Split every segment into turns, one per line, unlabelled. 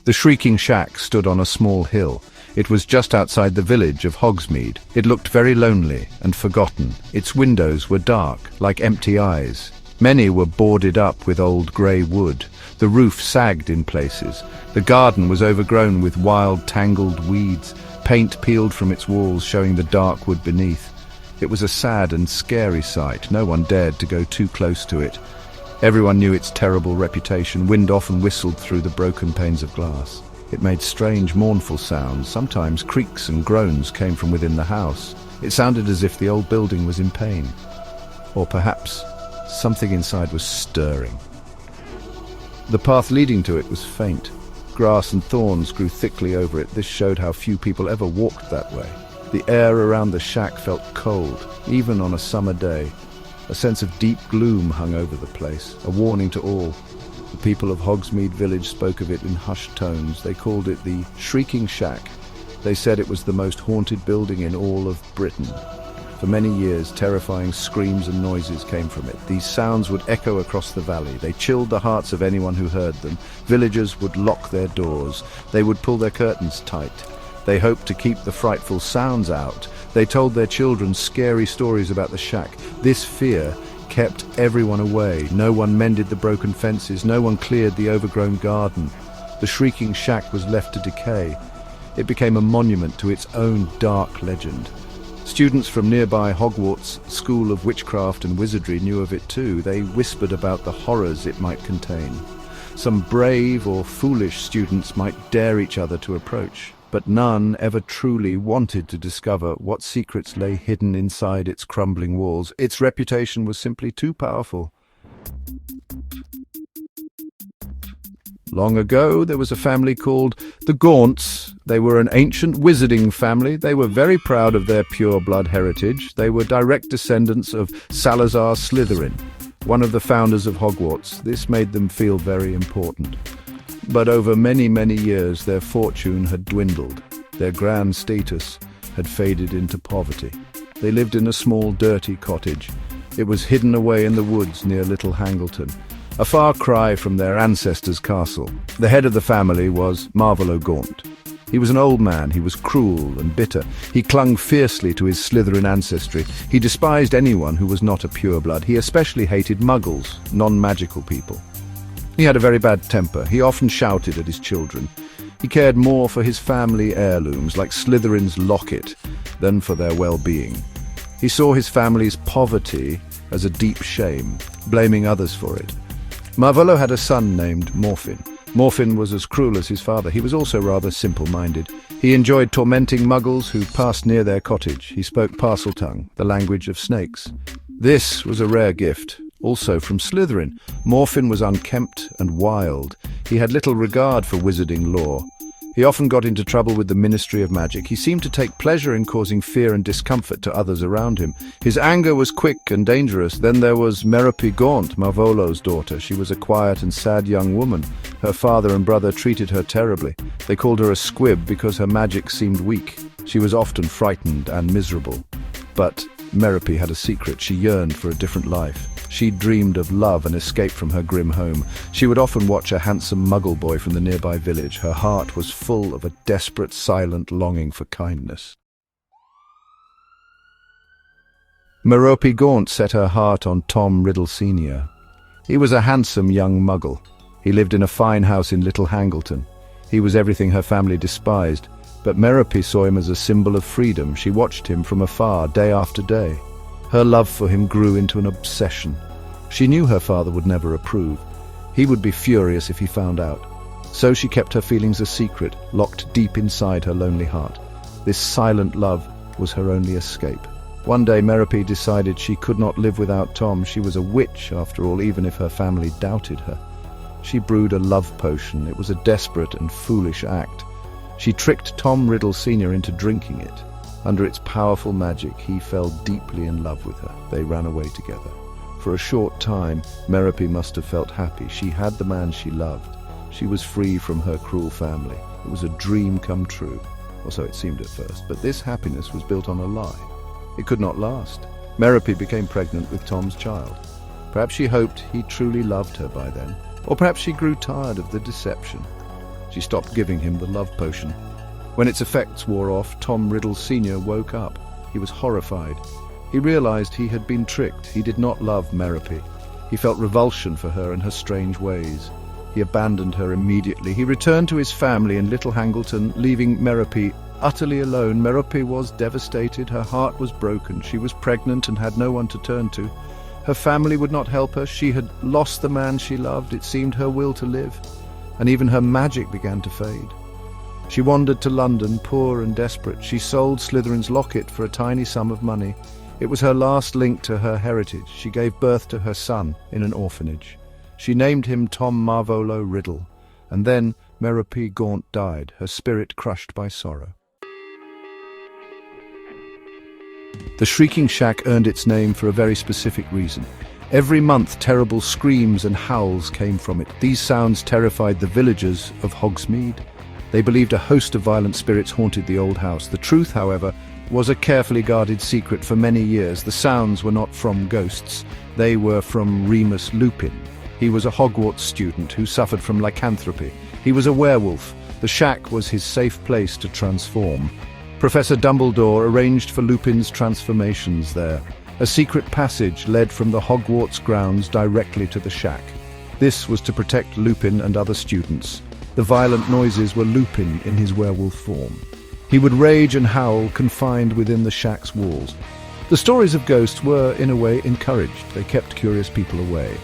The Shrieking Shack stood on a small hill. It was just outside the village of Hogsmeade. It looked very lonely and forgotten. Its windows were dark, like empty eyes. Many were boarded up with old grey wood. The roof sagged in places. The garden was overgrown with wild, tangled weeds. Paint peeled from its walls, showing the dark wood beneath. It was a sad and scary sight. No one dared to go too close to it. Everyone knew its terrible reputation. Wind often whistled through the broken panes of glass. It made strange, mournful sounds. Sometimes creaks and groans came from within the house. It sounded as if the old building was in pain. Or perhaps something inside was stirring. The path leading to it was faint. Grass and thorns grew thickly over it. This showed how few people ever walked that way. The air around the shack felt cold, even on a summer day. A sense of deep gloom hung over the place, a warning to all. The people of Hogsmeade village spoke of it in hushed tones. They called it the Shrieking Shack. They said it was the most haunted building in all of Britain. For many years, terrifying screams and noises came from it. These sounds would echo across the valley. They chilled the hearts of anyone who heard them. Villagers would lock their doors. They would pull their curtains tight. They hoped to keep the frightful sounds out. They told their children scary stories about the shack. This fear kept everyone away. No one mended the broken fences. No one cleared the overgrown garden. The Shrieking Shack was left to decay. It became a monument to its own dark legend. Students from nearby Hogwarts School of Witchcraft and Wizardry knew of it too. They whispered about the horrors it might contain. Some brave or foolish students might dare each other to approach, but none ever truly wanted to discover what secrets lay hidden inside its crumbling walls. Its reputation was simply too powerful. Long ago, there was a family called the Gaunts. They were an ancient wizarding family. They were very proud of their pure-blood heritage. They were direct descendants of Salazar Slytherin, one of the founders of Hogwarts. This made them feel very important. But over many, many years, their fortune had dwindled. Their grand status had faded into poverty. They lived in a small, dirty cottage. It was hidden away in the woods near Little Hangleton, a far cry from their ancestors' castle. The head of the family was Gaunt. He was an old man. He was cruel and bitter. He clung fiercely to his Slytherin ancestry. He despised anyone who was not a pureblood. He especially hated muggles, non-magical people. He had a very bad temper. He often shouted at his children. He cared more for his family heirlooms, like Slytherin's locket, than for their well-being. He saw his family's poverty as a deep shame, blaming others for it. Marvolo had a son named Morfin. Morfin was as cruel as his father. He was also rather simple-minded. He enjoyed tormenting muggles who passed near their cottage. He spoke Parseltongue, the language of snakes. This was a rare gift, also from Slytherin. Morfin was unkempt and wild. He had little regard for wizarding lore. He often got into trouble with the Ministry of Magic. He seemed to take pleasure in causing fear and discomfort to others around him. His anger was quick and dangerous. Then there was Merope Gaunt, Marvolo's daughter. She was a quiet and sad young woman. Her father and brother treated her terribly. They called her a squib because her magic seemed weak. She was often frightened and miserable. But Merope had a secret. She yearned for a different life. She dreamed of love and escape from her grim home. She would often watch a handsome muggle boy from the nearby village. Her heart was full of a desperate, silent longing for kindness. Merope Gaunt set her heart on Tom Riddle Sr. He was a handsome young muggle. He lived in a fine house in Little Hangleton. He was everything her family despised, but Merope saw him as a symbol of freedom. She watched him from afar, day after day. Her love for him grew into an obsession. She knew her father would never approve. He would be furious if he found out. So she kept her feelings a secret, locked deep inside her lonely heart. This silent love was her only escape. One day Merope decided she could not live without Tom. She was a witch, after all, even if her family doubted her. She brewed a love potion. It was a desperate and foolish act. She tricked Tom Riddle Sr. into drinking it. Under its powerful magic, he fell deeply in love with her. They ran away together. For a short time, Merope must have felt happy. She had the man she loved. She was free from her cruel family. It was a dream come true, or so it seemed at first. But this happiness was built on a lie. It could not last. Merope became pregnant with Tom's child. Perhaps she hoped he truly loved her by then, or perhaps she grew tired of the deception. She stopped giving him the love potion. When its effects wore off, Tom Riddle Sr. woke up. He was horrified. He realized he had been tricked. He did not love Merope. He felt revulsion for her and her strange ways. He abandoned her immediately. He returned to his family in Little Hangleton, leaving Merope utterly alone. Merope was devastated. Her heart was broken. She was pregnant and had no one to turn to. Her family would not help her. She had lost the man she loved. It seemed her will to live, and even her magic began to fade. She wandered to London, poor and desperate. She sold Slytherin's locket for a tiny sum of money. It was her last link to her heritage. She gave birth to her son in an orphanage. She named him Tom Marvolo Riddle, and then Merope Gaunt died, her spirit crushed by sorrow. The Shrieking Shack earned its name for a very specific reason. Every month, terrible screams and howls came from it. These sounds terrified the villagers of Hogsmeade. They believed a host of violent spirits haunted the old house. The truth, however, was a carefully guarded secret for many years. The sounds were not from ghosts. They were from Remus Lupin. He was a Hogwarts student who suffered from lycanthropy. He was a werewolf. The shack was his safe place to transform. Professor Dumbledore arranged for Lupin's transformations there. A secret passage led from the Hogwarts grounds directly to the shack. This was to protect Lupin and other students. The violent noises were Lupin in his werewolf form. He would rage and howl, confined within the shack's walls. The stories of ghosts were, in a way, encouraged. They kept curious people away.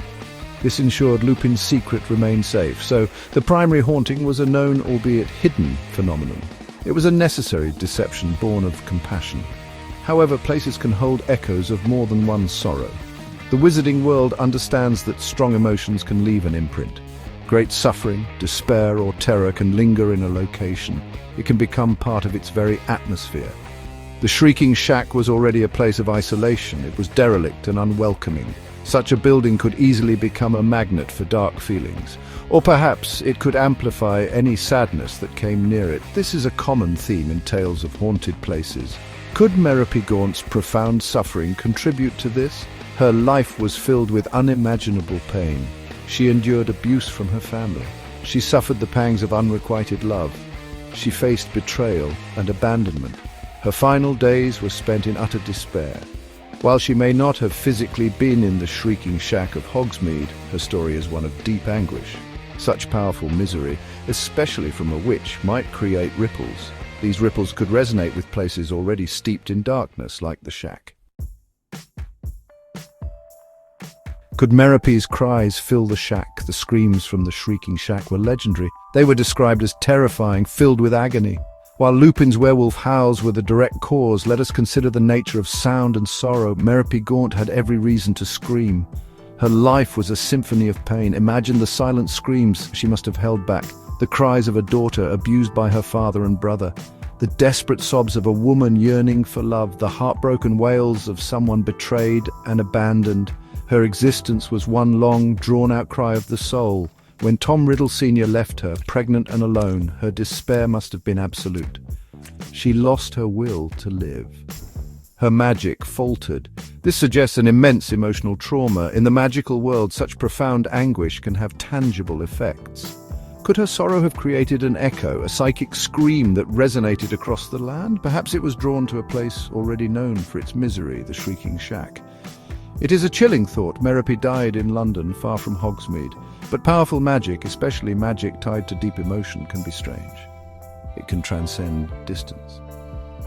This ensured Lupin's secret remained safe, so the primary haunting was a known, albeit hidden, phenomenon. It was a necessary deception born of compassion. However, places can hold echoes of more than one sorrow. The wizarding world understands that strong emotions can leave an imprint. Great suffering, despair, or terror can linger in a location. It can become part of its very atmosphere. The Shrieking Shack was already a place of isolation. It was derelict and unwelcoming. Such a building could easily become a magnet for dark feelings. Or perhaps it could amplify any sadness that came near it. This is a common theme in tales of haunted places. Could Merope Gaunt's profound suffering contribute to this? Her life was filled with unimaginable pain. She endured abuse from her family. She suffered the pangs of unrequited love. She faced betrayal and abandonment. Her final days were spent in utter despair. While she may not have physically been in the Shrieking Shack of Hogsmeade, her story is one of deep anguish. Such powerful misery, especially from a witch, might create ripples. These ripples could resonate with places already steeped in darkness, like the shack. Could Merope's cries fill the shack? The screams from the Shrieking Shack were legendary. They were described as terrifying, filled with agony. While Lupin's werewolf howls were the direct cause, let us consider the nature of sound and sorrow. Merope Gaunt had every reason to scream. Her life was a symphony of pain. Imagine the silent screams she must have held back, the cries of a daughter abused by her father and brother, the desperate sobs of a woman yearning for love, the heartbroken wails of someone betrayed and abandoned. Her existence was one long, drawn-out cry of the soul. When Tom Riddle Sr. left her, pregnant and alone, her despair must have been absolute. She lost her will to live. Her magic faltered. This suggests an immense emotional trauma. In the magical world, such profound anguish can have tangible effects. Could her sorrow have created an echo, a psychic scream that resonated across the land? Perhaps it was drawn to a place already known for its misery, the Shrieking Shack. It is a chilling thought. Merope died in London, far from Hogsmeade. But powerful magic, especially magic tied to deep emotion, can be strange. It can transcend distance.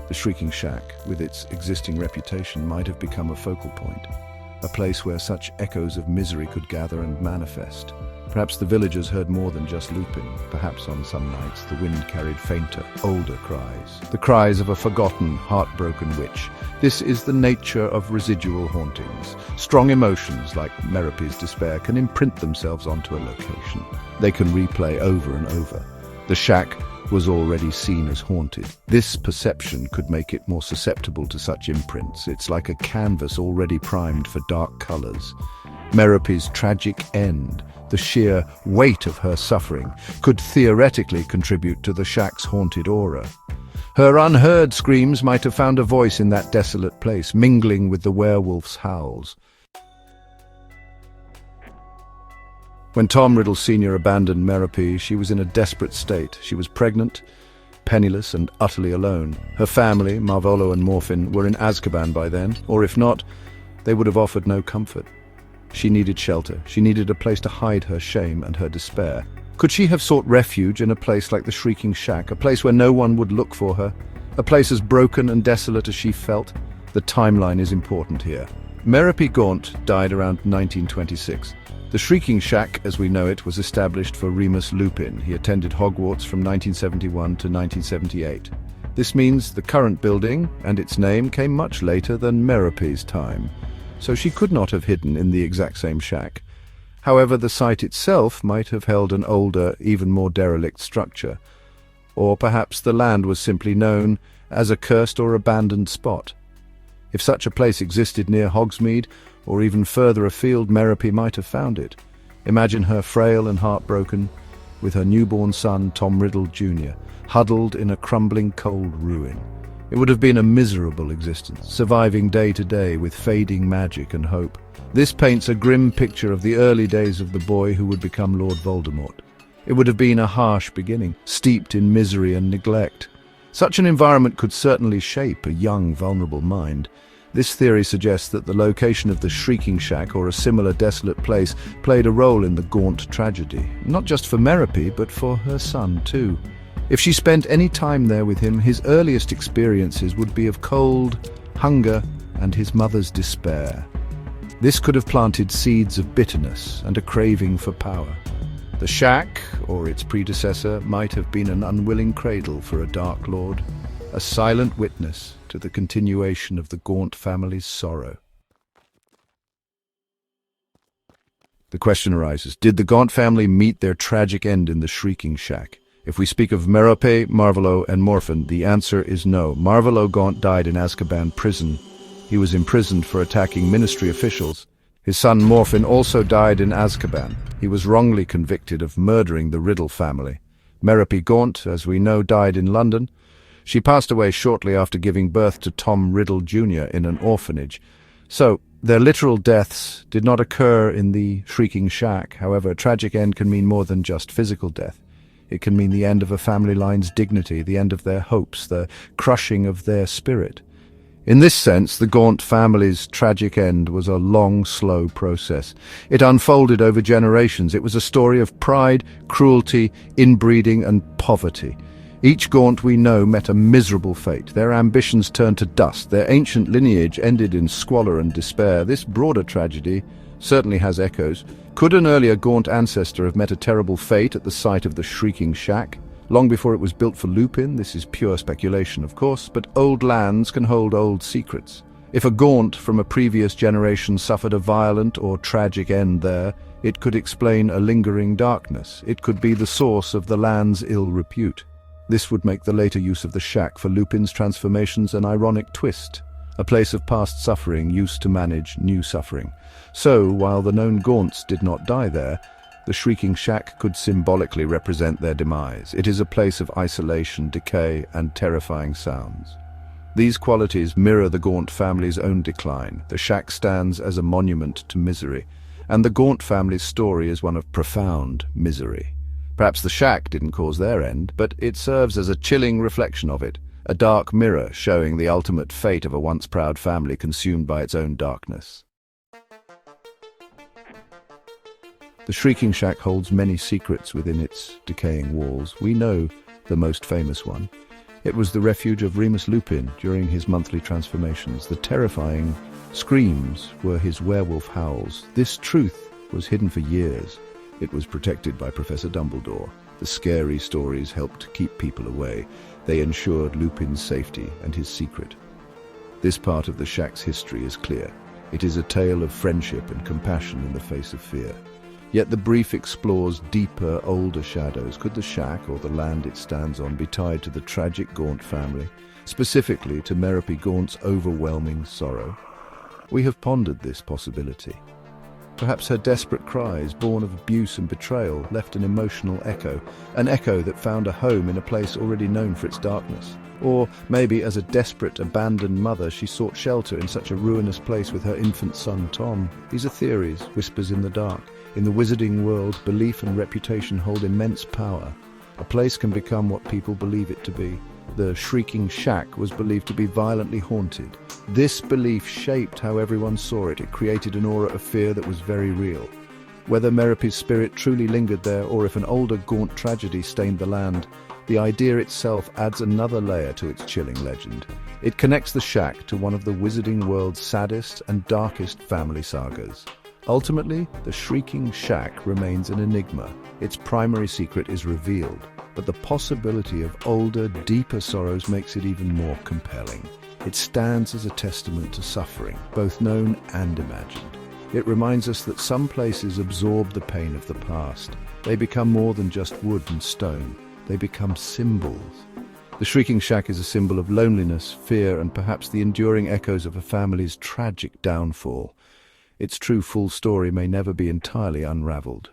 The Shrieking Shack, with its existing reputation, might have become a focal point, a place where such echoes of misery could gather and manifest. Perhaps the villagers heard more than just Lupin. Perhaps on some nights the wind carried fainter, older cries. The cries of a forgotten, heartbroken witch. This is the nature of residual hauntings. Strong emotions, like Merope's despair, can imprint themselves onto a location. They can replay over and over. The shack was already seen as haunted. This perception could make it more susceptible to such imprints. It's like a canvas already primed for dark colors. Merope's tragic end, the sheer weight of her suffering, could theoretically contribute to the shack's haunted aura. Her unheard screams might have found a voice in that desolate place, mingling with the werewolf's howls. When Tom Riddle Sr. abandoned Merope, she was in a desperate state. She was pregnant, penniless, and utterly alone. Her family, Marvolo and Morphin, were in Azkaban by then, or if not, they would have offered no comfort. She needed shelter. She needed a place to hide her shame and her despair. Could she have sought refuge in a place like the Shrieking Shack, a place where no one would look for her, a place as broken and desolate as she felt? The timeline is important here. Merope Gaunt died around 1926. The Shrieking Shack, as we know it, was established for Remus Lupin. He attended Hogwarts from 1971 to 1978. This means the current building and its name came much later than Merope's time, so she could not have hidden in the exact same shack. However, the site itself might have held an older, even more derelict structure. Or perhaps the land was simply known as a cursed or abandoned spot. If such a place existed near Hogsmeade, or even further afield, Merope might have found it. Imagine her frail and heartbroken, with her newborn son, Tom Riddle Jr., huddled in a crumbling cold ruin. It would have been a miserable existence, surviving day to day with fading magic and hope. This paints a grim picture of the early days of the boy who would become Lord Voldemort. It would have been a harsh beginning, steeped in misery and neglect. Such an environment could certainly shape a young, vulnerable mind. This theory suggests that the location of the Shrieking Shack or a similar desolate place played a role in the Gaunt tragedy, not just for Merope, but for her son too. If she spent any time there with him, his earliest experiences would be of cold, hunger, and his mother's despair. This could have planted seeds of bitterness and a craving for power. The shack, or its predecessor, might have been an unwilling cradle for a Dark Lord, a silent witness to the continuation of the Gaunt family's sorrow. The question arises, did the Gaunt family meet their tragic end in the Shrieking Shack? If we speak of Merope, Marvolo, and Morphin, the answer is no. Marvolo Gaunt died in Azkaban prison. He was imprisoned for attacking ministry officials. His son Morphin also died in Azkaban. He was wrongly convicted of murdering the Riddle family. Merope Gaunt, as we know, died in London. She passed away shortly after giving birth to Tom Riddle Jr. in an orphanage. So, their literal deaths did not occur in the Shrieking Shack. However, a tragic end can mean more than just physical death. It can mean the end of a family line's dignity, the end of their hopes, the crushing of their spirit. In this sense, the Gaunt family's tragic end was a long, slow process. It unfolded over generations. It was a story of pride, cruelty, inbreeding, and poverty. Each Gaunt we know met a miserable fate. Their ambitions turned to dust. Their ancient lineage ended in squalor and despair. This broader tragedy certainly has echoes. Could an earlier Gaunt ancestor have met a terrible fate at the site of the Shrieking Shack? Long before it was built for Lupin? This is pure speculation, of course, but old lands can hold old secrets. If a Gaunt from a previous generation suffered a violent or tragic end there, it could explain a lingering darkness. It could be the source of the land's ill repute. This would make the later use of the shack for Lupin's transformations an ironic twist, a place of past suffering used to manage new suffering. So, while the known Gaunts did not die there, the Shrieking Shack could symbolically represent their demise. It is a place of isolation, decay, and terrifying sounds. These qualities mirror the Gaunt family's own decline. The shack stands as a monument to misery, and the Gaunt family's story is one of profound misery. Perhaps the shack didn't cause their end, but it serves as a chilling reflection of it, a dark mirror showing the ultimate fate of a once proud family consumed by its own darkness. The Shrieking Shack holds many secrets within its decaying walls. We know the most famous one. It was the refuge of Remus Lupin during his monthly transformations. The terrifying screams were his werewolf howls. This truth was hidden for years. It was protected by Professor Dumbledore. The scary stories helped keep people away. They ensured Lupin's safety and his secret. This part of the shack's history is clear. It is a tale of friendship and compassion in the face of fear. Yet the brief explores deeper, older shadows. Could the shack, or the land it stands on, be tied to the tragic Gaunt family, specifically to Merope Gaunt's overwhelming sorrow? We have pondered this possibility. Perhaps her desperate cries, born of abuse and betrayal, left an emotional echo, an echo that found a home in a place already known for its darkness. Or maybe as a desperate, abandoned mother, she sought shelter in such a ruinous place with her infant son, Tom. These are theories, whispers in the dark. In the wizarding world, belief and reputation hold immense power. A place can become what people believe it to be. The Shrieking Shack was believed to be violently haunted. This belief shaped how everyone saw it. It created an aura of fear that was very real. Whether Merope's spirit truly lingered there or if an older Gaunt tragedy stained the land, the idea itself adds another layer to its chilling legend. It connects the shack to one of the wizarding world's saddest and darkest family sagas. Ultimately, the Shrieking Shack remains an enigma. Its primary secret is revealed, but the possibility of older, deeper sorrows makes it even more compelling. It stands as a testament to suffering, both known and imagined. It reminds us that some places absorb the pain of the past. They become more than just wood and stone. They become symbols. The Shrieking Shack is a symbol of loneliness, fear, and perhaps the enduring echoes of a family's tragic downfall. Its true full story may never be entirely unraveled.